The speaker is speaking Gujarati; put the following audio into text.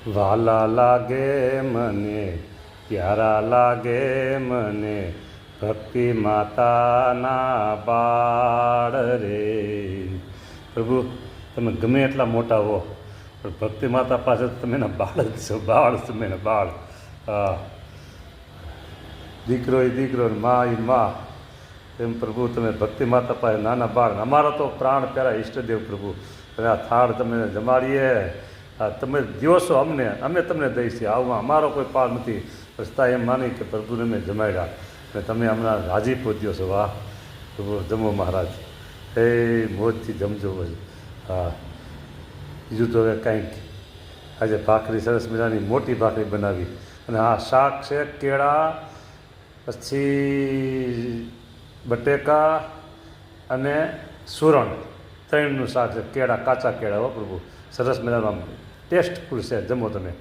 વાલા લાગે મને, પ્યારા લાગે મને, ભક્તિ માતાના બાળ રે. પ્રભુ, તમે ગમે એટલા મોટા હો, પણ ભક્તિ માતા પાસે તમે એના બાળ જ છો, બાળ તમે એના બાળ. હા, દીકરો એ દીકરો, મા એ મા, એમ પ્રભુ તમે ભક્તિ માતા પાસે નાના બાળ. અમારા તો પ્રાણ પ્યારા ઈષ્ટદેવ પ્રભુ, તમે આ થાળ તમે જમાડીએ, તમે દ્યો છો અમને, અમે તમને દઈશું. આવું અમારો કોઈ પાર નથી. રસ્તા એમ માની કે પ્રભુને મેં જમાડ્યા અને તમે હમણાં રાજી પહોંચ્યો છો. વાહ પ્રભુ, જમો મહારાજ, એ મોજથી જમજો. હા, બીજું તો હવે કંઈક આજે ભાખરી સરસ મજાની મોટી ભાખરી બનાવી, અને આ શાક છે કેળા, પછી બટેકા અને સુરણ, ત્રણનું શાક છે. કેળા, કાચા કેળા હો પ્રભુ, સરસ મજાનું આમ ટેસ્ટફુલ છે. જમો તમે.